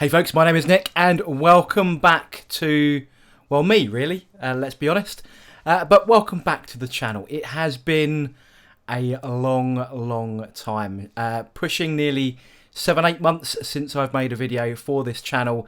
Hey folks, my name is Nick and welcome back to, well, me really, let's be honest. But welcome back to the channel. It has been a long time, pushing nearly 7-8 months since I've made a video for this channel.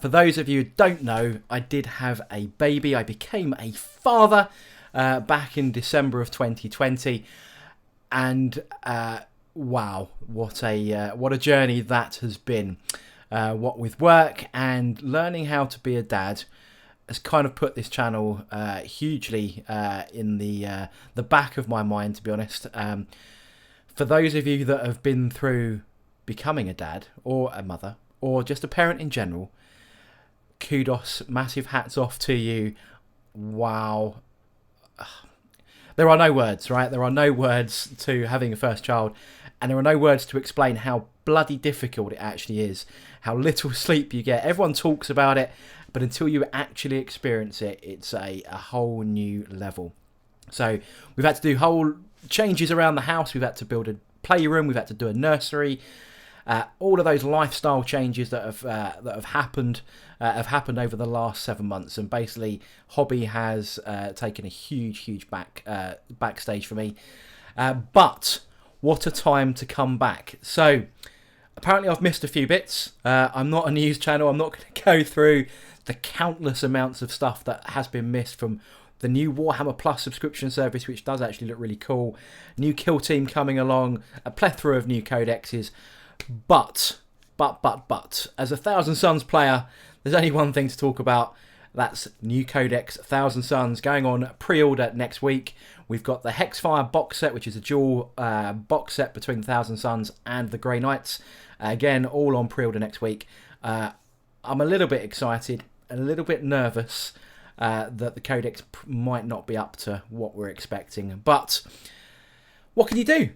For those of you who don't know, I did have a baby. I became a father back in December of 2020, and wow, what a journey that has been. What with work and learning how to be a dad has kind of put this channel hugely in the back of my mind, to be honest. For those of you that have been through becoming a dad or a mother or just a parent in general, kudos, massive hats off to you. Wow. There are no words, right? There are no words to having a first child, and there are no words to explain how bloody difficult it actually is, how little sleep you get. Everyone talks about it, but until you actually experience it, it's a whole new level. So we've had to do whole changes around the house. We've had to build a playroom. We've had to do a nursery. All of those lifestyle changes that have happened over the last 7 months, and basically hobby has taken a huge backstage for me. But what a time to come back. So apparently I've missed a few bits. I'm not a news channel. I'm not going to go through the countless amounts of stuff that has been missed from the new Warhammer Plus subscription service, which does actually look really cool. New kill team coming along, a plethora of new codexes. But, as a Thousand Suns player, there's only one thing to talk about. That's new Codex, Thousand Suns, going on pre-order next week. We've got the Hex Fire Box Set, which is a dual box set between the Thousand Suns and the Grey Knights. Again, all on pre-order next week. I'm a little bit excited, a little bit nervous that the Codex might not be up to what we're expecting. But what can you do?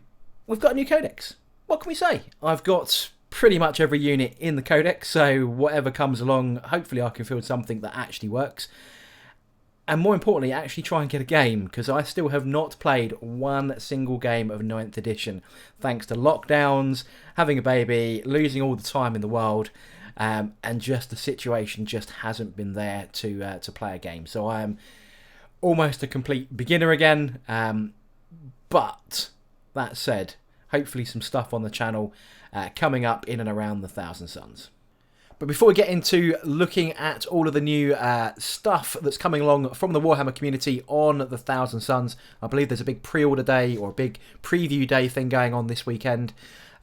We've got a new Codex. What can we say? I've got pretty much every unit in the Codex, so whatever comes along, hopefully I can field something that actually works. And more importantly, actually try and get a game, because I still have not played one single game of 9th edition, thanks to lockdowns, having a baby, losing all the time in the world, and just the situation just hasn't been there to play a game. So I am almost a complete beginner again, but that said, hopefully some stuff on the channel coming up in and around the Thousand Suns. But before we get into looking at all of the new stuff that's coming along from the Warhammer community on the Thousand Suns, I believe there's a big pre-order day or a big preview day thing going on this weekend.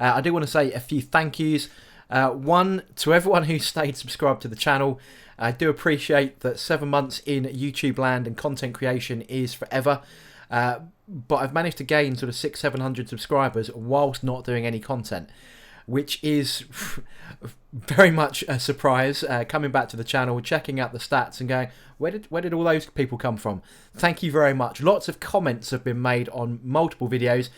I do want to say a few thank yous. One, to everyone who stayed subscribed to the channel. I do appreciate that 7 months in YouTube land and content creation is forever. But I've managed to gain sort of 600-700 subscribers whilst not doing any content, which is very much a surprise. Coming back to the channel, checking out the stats and going, where did all those people come from? Thank you very much. Lots of comments have been made on multiple videos,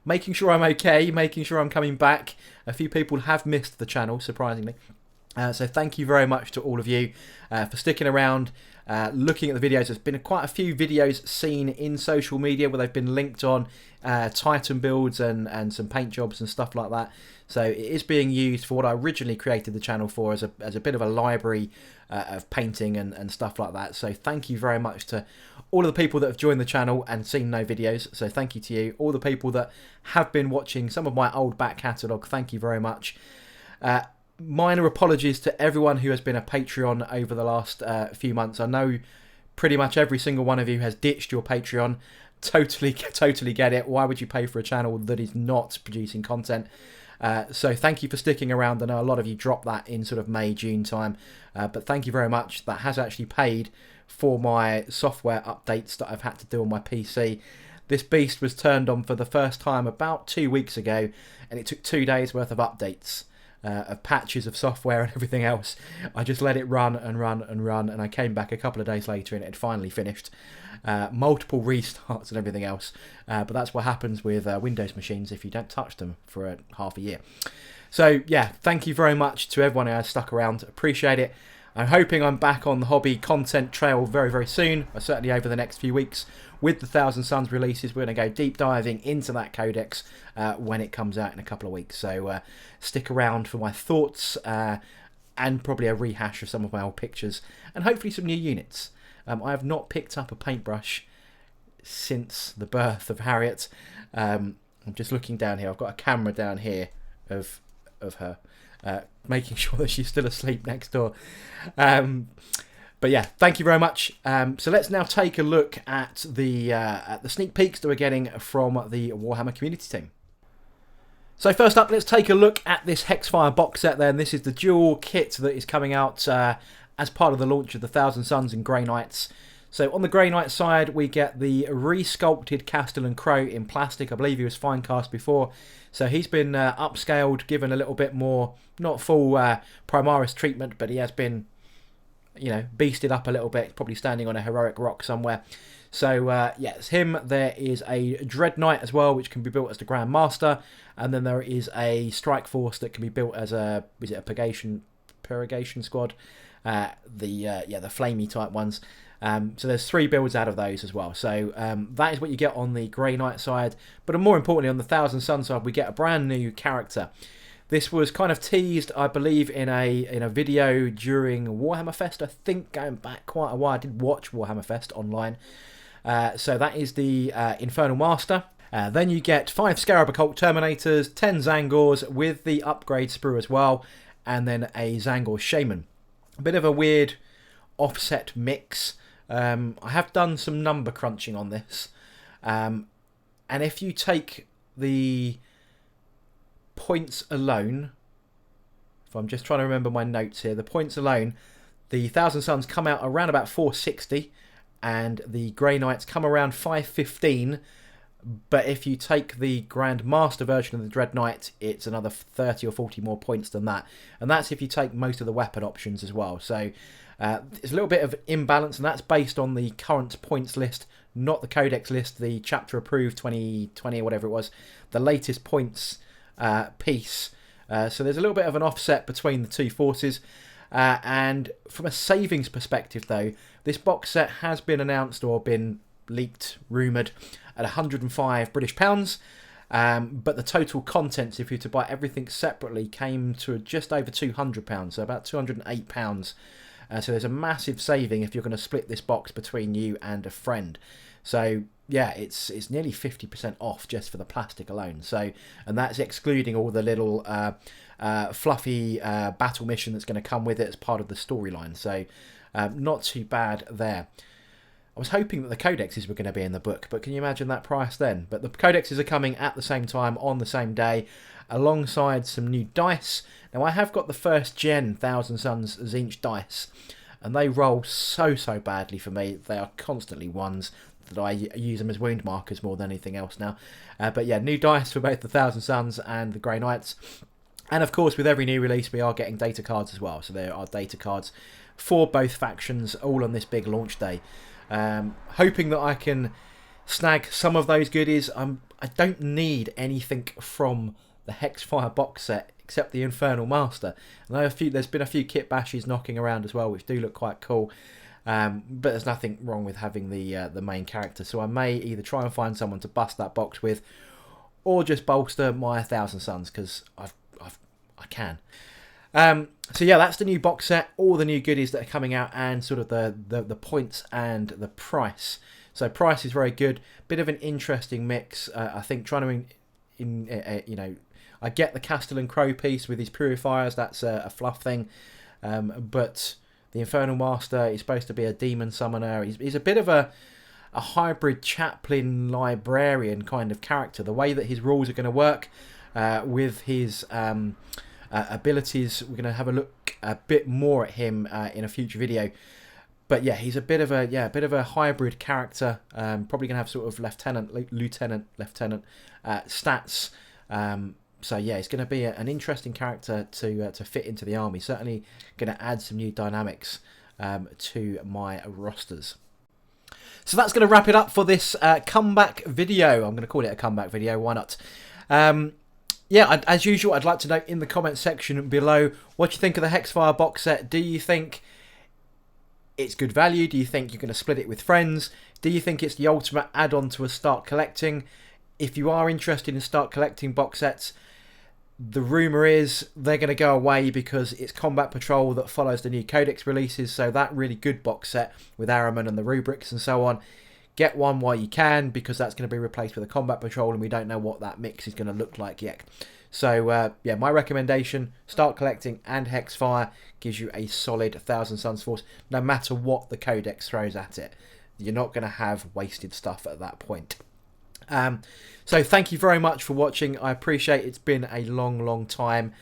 making sure I'm okay, making sure I'm coming back. A few people have missed the channel, surprisingly. So thank you very much to all of you for sticking around, looking at the videos. There's been quite a few videos seen in social media where they've been linked on Titan builds and some paint jobs and stuff like that. So it is being used for what I originally created the channel for, as a bit of a library of painting and stuff like that. So thank you very much to all of the people that have joined the channel and seen no videos. So thank you to you. All the people that have been watching some of my old back catalogue, thank you very much. Minor apologies to everyone who has been a Patreon over the last few months. I know pretty much every single one of you has ditched your Patreon. Totally get it. Why would you pay for a channel that is not producing content? So thank you for sticking around. I know a lot of you dropped that in sort of May, June time. But thank you very much. That has actually paid for my software updates that I've had to do on my PC. This beast was turned on for the first time about 2 weeks ago, and it took 2 days worth of updates. Of patches of software and everything else. I just let it run, and I came back a couple of days later and it had finally finished. Multiple restarts and everything else, but that's what happens with Windows machines if you don't touch them for half a year. So yeah, thank you very much to everyone who has stuck around. Appreciate it. I'm hoping I'm back on the hobby content trail very soon, certainly over the next few weeks. With the Thousand Suns releases, we're going to go deep diving into that Codex when it comes out in a couple of weeks. So stick around for my thoughts and probably a rehash of some of my old pictures, and hopefully some new units. I have not picked up a paintbrush since the birth of Harriet. I'm just looking down here. I've got a camera down here of her, making sure that she's still asleep next door. But yeah, thank you very much. So let's now take a look at the sneak peeks that we're getting from the Warhammer community team. So first up, let's take a look at this Hex Fire Box Set then. This is the dual kit that is coming out as part of the launch of the Thousand Suns and Grey Knights. So on the Grey Knight side, we get the resculpted Castellan Crow in plastic. I believe he was fine cast before. So he's been upscaled, given a little bit more, not full Primaris treatment, but he has been, you know, beasted up a little bit, probably standing on a heroic rock somewhere. So yeah, it's him. There is a Dread Knight as well, which can be built as the Grand Master, and then there is a Strike Force that can be built as a, is it a Purgation Squad? The flamey type ones. So there's 3 builds out of those as well. So that is what you get on the Grey Knight side, but more importantly on the Thousand Sun side, we get a brand new character. This was kind of teased, I believe, in a video during Warhammer Fest. I think going back quite a while. I did watch Warhammer Fest online. So that is the Infernal Master. Then you get 5 Scarab Occult Terminators, 10 Zangors with the upgrade sprue as well, and then a Zangor Shaman. A bit of a weird offset mix. I have done some number crunching on this. And if you take the points alone, if I'm just trying to remember my notes here, the points alone, the Thousand Suns come out around about 460 and the Grey Knights come around 515, but if you take the Grand Master version of the Dread Knight, it's another 30 or 40 more points than that, and that's if you take most of the weapon options as well. So it's a little bit of imbalance, and that's based on the current points list, not the Codex list, the chapter approved 2020 or whatever it was, the latest points piece. So there's a little bit of an offset between the two forces. And from a savings perspective, though, this box set has been announced or been leaked, rumoured, at £105 British pounds. But the total contents, if you were to buy everything separately, came to just over £200, so about £208. So there's a massive saving if you're going to split this box between you and a friend. So yeah, it's nearly 50% off just for the plastic alone. So, and that's excluding all the little fluffy battle mission that's going to come with it as part of the storyline. So not too bad there. I was hoping that the codexes were going to be in the book, but can you imagine that price then? But the codexes are coming at the same time on the same day, alongside some new dice. Now I have got the first gen Thousand Suns Tzeentch dice, and they roll so badly for me. They are constantly ones. That I use them as wound markers more than anything else now. But yeah, new dice for both the Thousand Suns and the Grey Knights. And of course, with every new release, we are getting data cards as well. So there are data cards for both factions, all on this big launch day. Hoping that I can snag some of those goodies. I don't need anything from the Hex Fire Box Set except the Infernal Master. I know there's been a few kit bashes knocking around as well, which do look quite cool. But there's nothing wrong with having the main character, so I may either try and find someone to bust that box with, or just bolster my Thousand Suns because I can. So yeah, that's the new box set, all the new goodies that are coming out, and sort of the points and the price. So price is very good, bit of an interesting mix. I think trying to, you know, I get the Castellan Crow piece with his purifiers. That's a fluff thing, but the Infernal Master is supposed to be a demon summoner. He's a bit of a hybrid chaplain librarian kind of character. The way that his rules are going to work with his abilities, we're going to have a look a bit more at him in a future video. But yeah, he's a bit of a hybrid character. Probably going to have sort of lieutenant stats. So yeah, it's going to be an interesting character to fit into the army. Certainly going to add some new dynamics to my rosters. So that's going to wrap it up for this comeback video. I'm going to call it a comeback video. Why not? Yeah, as usual, I'd like to know in the comments section below what you think of the Hex Fire box set. Do you think it's good value? Do you think you're going to split it with friends? Do you think it's the ultimate add-on to a start collecting? If you are interested in start collecting box sets, The rumour is they're going to go away because it's Combat Patrol that follows the new Codex releases, so that really good box set with Araman and the rubrics and so on. Get one while you can, because that's going to be replaced with a Combat Patrol, and we don't know what that mix is going to look like yet. So, yeah, my recommendation, start collecting, and Hex Fire gives you a solid 1,000 Suns force, no matter what the Codex throws at it. You're not going to have wasted stuff at that point. So thank you very much for watching. I appreciate it's been a long time.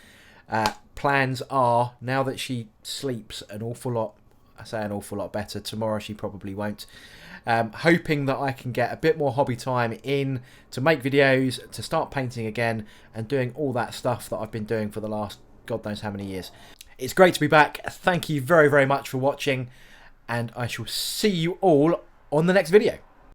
Plans are, now that she sleeps an awful lot, I say an awful lot better, tomorrow she probably won't, hoping that I can get a bit more hobby time in to make videos, to start painting again, and doing all that stuff that I've been doing for the last God knows how many years. It's great to be back. Thank you very much for watching, and I shall see you all on the next video.